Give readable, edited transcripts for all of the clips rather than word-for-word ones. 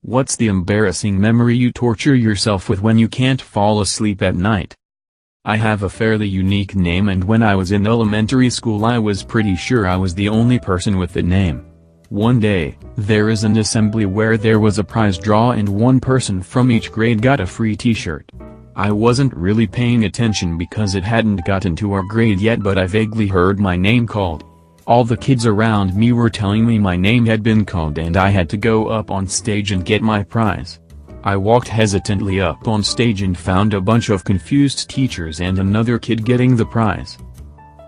What's the embarrassing memory you torture yourself with when you can't fall asleep at night? I have a fairly unique name, and when I was in elementary school I was pretty sure I was the only person with the name. One day, there is an assembly where there was a prize draw and one person from each grade got a free t-shirt. I wasn't really paying attention because it hadn't gotten to our grade yet, but I vaguely heard my name called. All the kids around me were telling me my name had been called and I had to go up on stage and get my prize. I walked hesitantly up on stage and found a bunch of confused teachers and another kid getting the prize.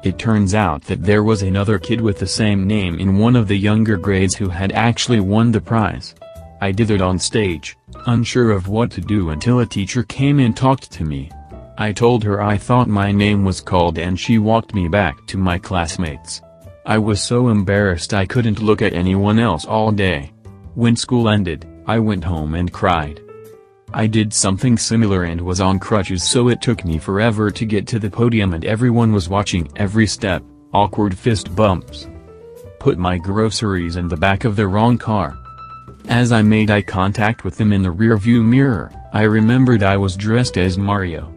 It turns out that there was another kid with the same name in one of the younger grades who had actually won the prize. I dithered on stage, unsure of what to do, until a teacher came and talked to me. I told her I thought my name was called and she walked me back to my classmates. I was so embarrassed I couldn't look at anyone else all day. When school ended, I went home and cried. I did something similar and was on crutches, so it took me forever to get to the podium and everyone was watching every step. Awkward fist bumps. Put my groceries in the back of the wrong car. As I made eye contact with them in the rearview mirror, I remembered I was dressed as Mario.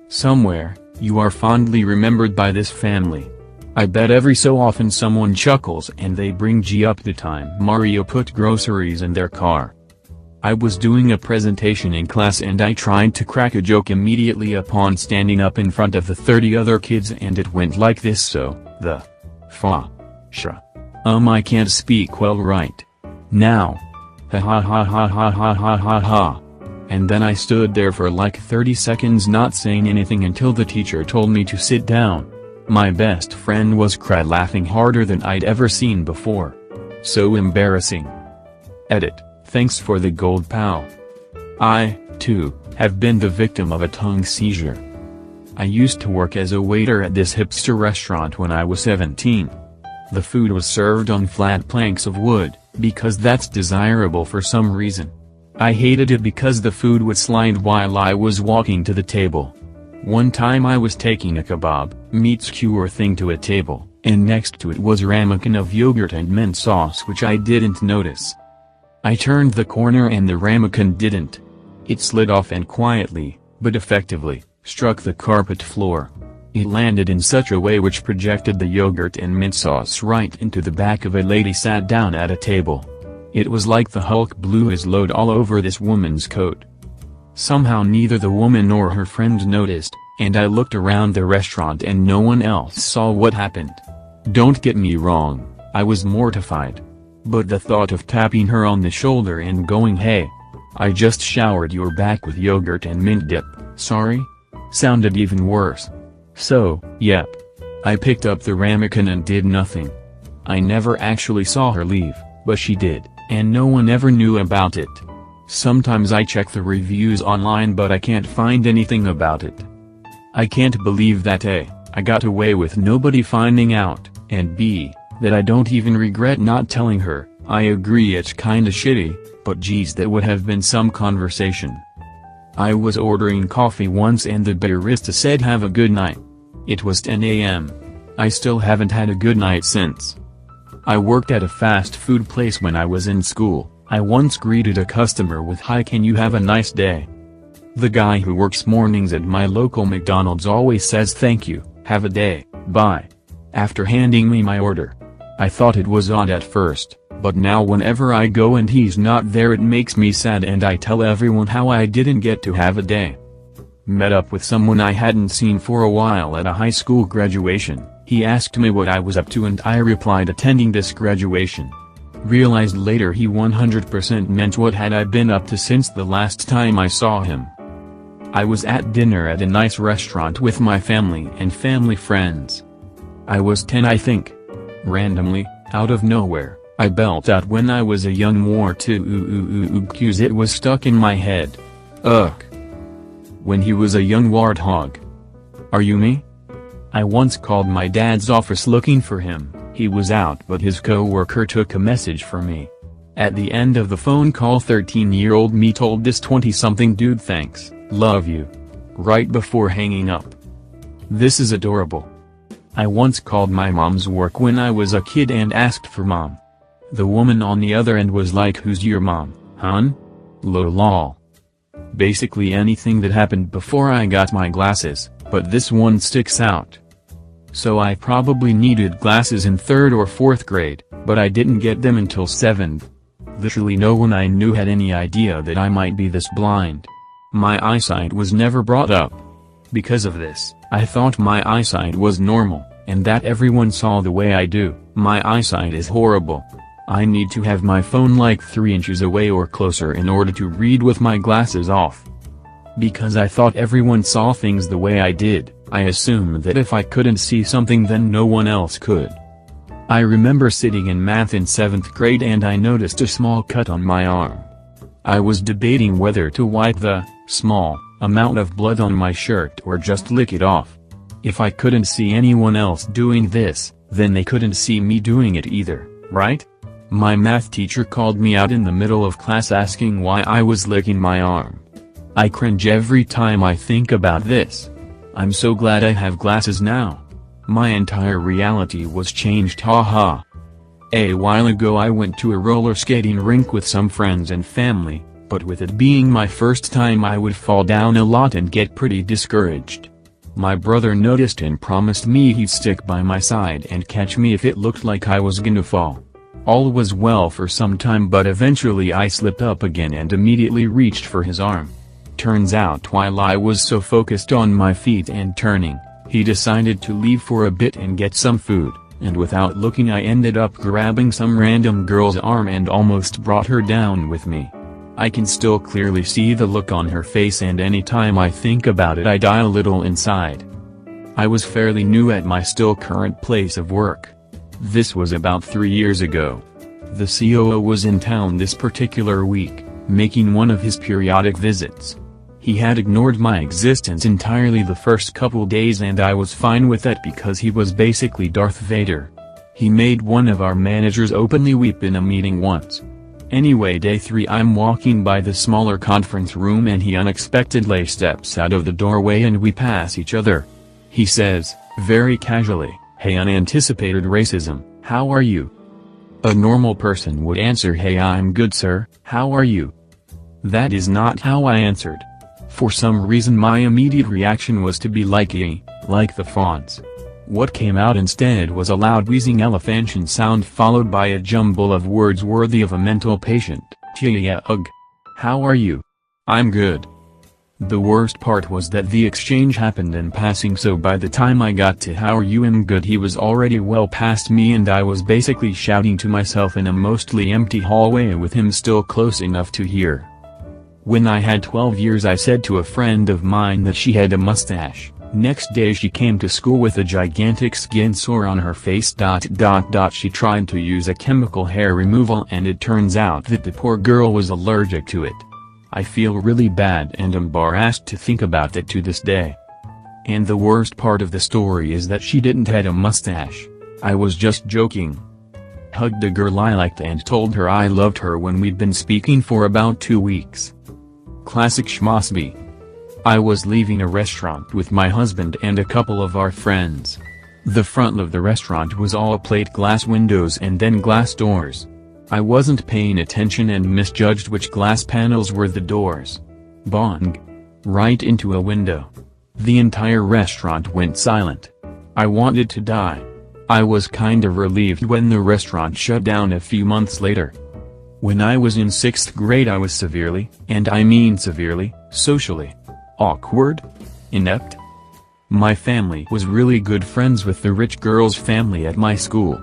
Somewhere, you are fondly remembered by this family. I bet every so often someone chuckles and they bring G up the time Mario put groceries in their car. I was doing a presentation in class and I tried to crack a joke immediately upon standing up in front of the 30 other kids, and it went like this: so, the I can't speak well right now. Ha ha ha ha ha ha ha ha ha. And then I stood there for like 30 seconds not saying anything until the teacher told me to sit down. My best friend was laughing harder than I'd ever seen before. So embarrassing. Edit. Thanks for the gold pal. I, too, have been the victim of a tongue seizure. I used to work as a waiter at this hipster restaurant when I was 17. The food was served on flat planks of wood, because that's desirable for some reason. I hated it because the food would slide while I was walking to the table. One time I was taking a kebab, meat skewer thing to a table, and next to it was a ramekin of yogurt and mint sauce which I didn't notice. I turned the corner and the ramekin didn't. It slid off and quietly, but effectively, struck the carpet floor. It landed in such a way which projected the yogurt and mint sauce right into the back of a lady sat down at a table. It was like the Hulk blew his load all over this woman's coat. Somehow neither the woman nor her friend noticed, and I looked around the restaurant and no one else saw what happened. Don't get me wrong, I was mortified. But the thought of tapping her on the shoulder and going, "Hey, I just showered your back with yogurt and mint dip, sorry?" sounded even worse. So, yep. I picked up the ramekin and did nothing. I never actually saw her leave, but she did, and no one ever knew about it. Sometimes I check the reviews online but I can't find anything about it. I can't believe that A, I got away with nobody finding out, and B, that I don't even regret not telling her. I agree it's kinda shitty, but geez, that would have been some conversation. I was ordering coffee once and the barista said have a good night. It was 10 a.m. I still haven't had a good night since. I worked at a fast food place when I was in school. I once greeted a customer with "Hi, can you have a nice day?" The guy who works mornings at my local McDonald's always says "Thank you, have a day, bye," after handing me my order. I thought it was odd at first, but now whenever I go and he's not there it makes me sad and I tell everyone how I didn't get to have a day. Met up with someone I hadn't seen for a while at a high school graduation. He asked me what I was up to and I replied attending this graduation. Realized later he 100% meant what had I been up to since the last time I saw him. I was at dinner at a nice restaurant with my family and family friends. I was 10 I think. Randomly, out of nowhere, I belted out "When I was a young warthog," it was stuck in my head. Ugh. When he was a young warthog. Are you me? I once called my dad's office looking for him. He was out but his co-worker took a message for me. At the end of the phone call 13-year-old me told this 20-something dude "Thanks, love you," right before hanging up. This is adorable. I once called my mom's work when I was a kid and asked for mom. The woman on the other end was like "Who's your mom, hon?" Lol. Basically anything that happened before I got my glasses, but this one sticks out. So I probably needed glasses in 3rd or 4th grade, but I didn't get them until 7th. Literally no one I knew had any idea that I might be this blind. My eyesight was never brought up. Because of this, I thought my eyesight was normal, and that everyone saw the way I do. My eyesight is horrible. I need to have my phone like 3 inches away or closer in order to read with my glasses off. Because I thought everyone saw things the way I did, I assumed that if I couldn't see something then no one else could. I remember sitting in math in 7th grade and I noticed a small cut on my arm. I was debating whether to wipe the small amount of blood on my shirt or just lick it off. If I couldn't see anyone else doing this, then they couldn't see me doing it either, right? My math teacher called me out in the middle of class asking why I was licking my arm. I cringe every time I think about this. I'm so glad I have glasses now. My entire reality was changed, haha. A while ago I went to a roller skating rink with some friends and family, but with it being my first time I would fall down a lot and get pretty discouraged. My brother noticed and promised me he'd stick by my side and catch me if it looked like I was gonna fall. All was well for some time, but eventually I slipped up again and immediately reached for his arm. Turns out while I was so focused on my feet and turning, he decided to leave for a bit and get some food, and without looking I ended up grabbing some random girl's arm and almost brought her down with me. I can still clearly see the look on her face, and anytime I think about it I die a little inside. I was fairly new at my still current place of work. This was about 3 years ago. The COO was in town this particular week, making one of his periodic visits. He had ignored my existence entirely the first couple days and I was fine with that because he was basically Darth Vader. He made one of our managers openly weep in a meeting once. Anyway, day 3 I'm walking by the smaller conference room and he unexpectedly steps out of the doorway and we pass each other. He says, very casually, "Hey, unanticipated racism, how are you?" A normal person would answer, "Hey, I'm good sir, how are you?" That is not how I answered. For some reason my immediate reaction was to be like like the fonts. What came out instead was a loud wheezing elephantian sound followed by a jumble of words worthy of a mental patient. Ugh. How are you? I'm good. The worst part was that the exchange happened in passing, so by the time I got to "how are you" I'm good he was already well past me and I was basically shouting to myself in a mostly empty hallway with him still close enough to hear. When I had 12 years I said to a friend of mine that she had a mustache. Next day she came to school with a gigantic skin sore on her face. She tried to use a chemical hair removal and it turns out that the poor girl was allergic to it. I feel really bad and embarrassed to think about it to this day. And the worst part of the story is that she didn't have a mustache. I was just joking. Hugged a girl I liked and told her I loved her when we'd been speaking for about 2 weeks. Classic schmossby. I was leaving a restaurant with my husband and a couple of our friends. The front of the restaurant was all plate glass windows and then glass doors. I wasn't paying attention and misjudged which glass panels were the doors. Bong. Right into a window. The entire restaurant went silent. I wanted to die. I was kind of relieved when the restaurant shut down a few months later. When I was in 6th grade I was severely, and I mean severely, socially awkward, inept. My family was really good friends with the rich girl's family at my school.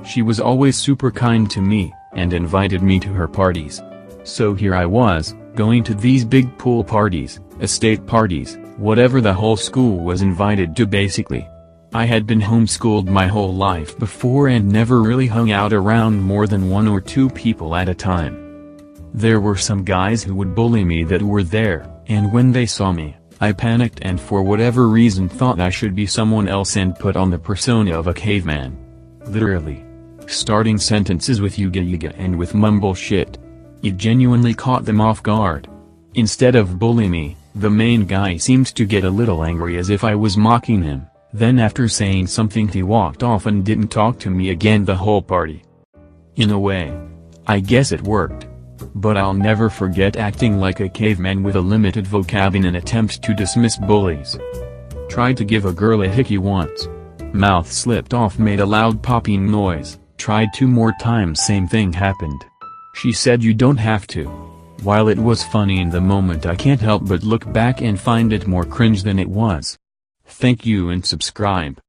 She was always super kind to me, and invited me to her parties. So here I was, going to these big pool parties, estate parties, whatever the whole school was invited to basically. I had been homeschooled my whole life before and never really hung out around more than 1 or 2 people at a time. There were some guys who would bully me that were there, and when they saw me, I panicked and for whatever reason thought I should be someone else and put on the persona of a caveman. Literally. Starting sentences with yuga yuga and with mumble shit. It genuinely caught them off guard. Instead of bully me, the main guy seemed to get a little angry as if I was mocking him. Then after saying something he walked off and didn't talk to me again the whole party. In a way. I guess it worked. But I'll never forget acting like a caveman with a limited vocab in an attempt to dismiss bullies. Tried to give a girl a hickey once. Mouth slipped off, made a loud popping noise, tried 2 more times, same thing happened. She said you don't have to. While it was funny in the moment, I can't help but look back and find it more cringe than it was. Thank you and subscribe.